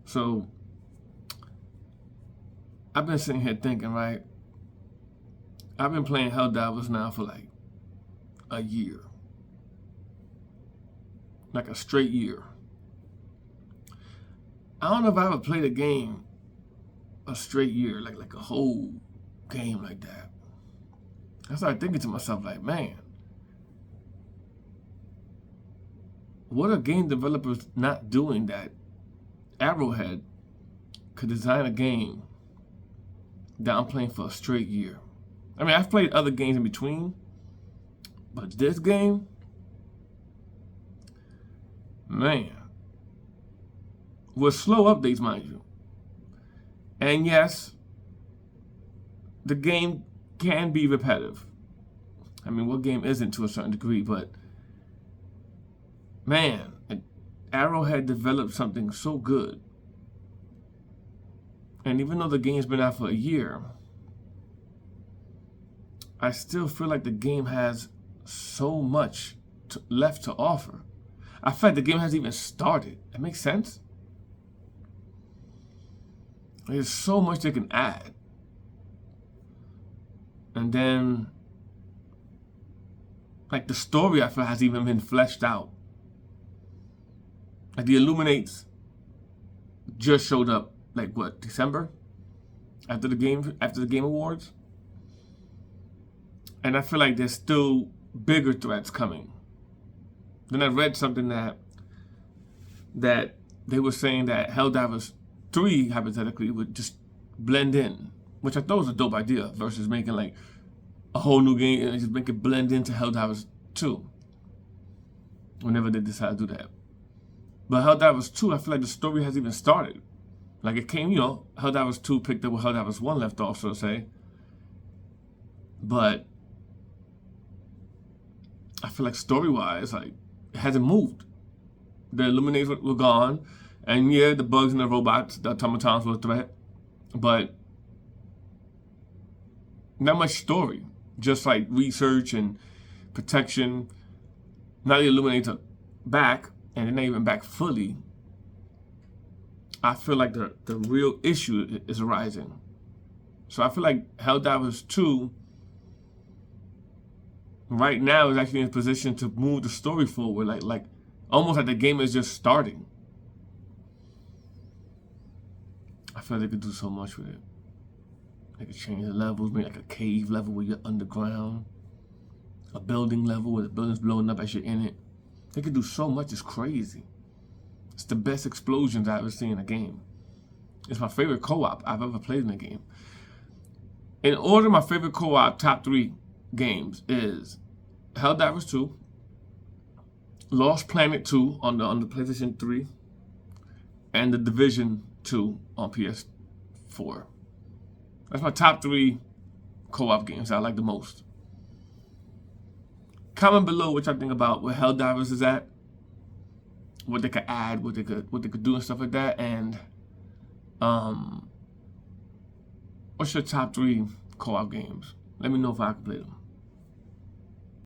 So I've been sitting here thinking, right? I've been playing Helldivers now for like a year. Like a straight year. I don't know if I ever played a game a straight year, like a whole game like that. I started thinking to myself, like, man, what are game developers not doing that Arrowhead could design a game that I'm playing for a straight year? I mean, I've played other games in between, but this game, man, with slow updates, mind you. And yes, the game can be repetitive. I mean, what game isn't to a certain degree, but man, Arrowhead developed something so good. And even though the game's been out for a year, I still feel like the game has so much left to offer. I feel like the game hasn't even started. That makes sense? There's so much they can add. And then, like, the story, I feel, hasn't even been fleshed out. Like, the Illuminates just showed up, like, what, December? After the Game Awards? And I feel like there's still bigger threats coming. Then I read something that they were saying that Helldivers 3, hypothetically, would just blend in, which I thought was a dope idea, versus making like a whole new game and just make it blend into Helldivers 2 whenever they decide to do that. But Helldivers 2, I feel like the story hasn't even started. Like, it came, Helldivers 2 picked up where Helldivers 1 left off, so to say. But I feel like story-wise, like, it hasn't moved. The Illuminates were gone. And yeah, the bugs and the robots, the automatons were a threat. But not much story. Just like research and protection. Now the Illuminates are back, and they're not even back fully. I feel like the real issue is arising. So I feel like Helldivers 2 right now is actually in a position to move the story forward, like almost like the game is just starting. I feel like they could do so much with it. They could change the levels, maybe like a cave level where you're underground, a building level where the building's blowing up as you're in it. They could do so much, it's crazy. It's the best explosions I've ever seen in a game. It's my favorite co-op I've ever played in a game. In order, my favorite co-op top 3 games is Helldivers 2, Lost Planet 2 on the PlayStation 3, and The Division 2 on PS4. That's my top 3 co-op games I like the most. Comment below what y'all think about where Helldivers is at, what they could add, what they could do and stuff like that, and what's your top 3 co-op games? Let me know if I can play them.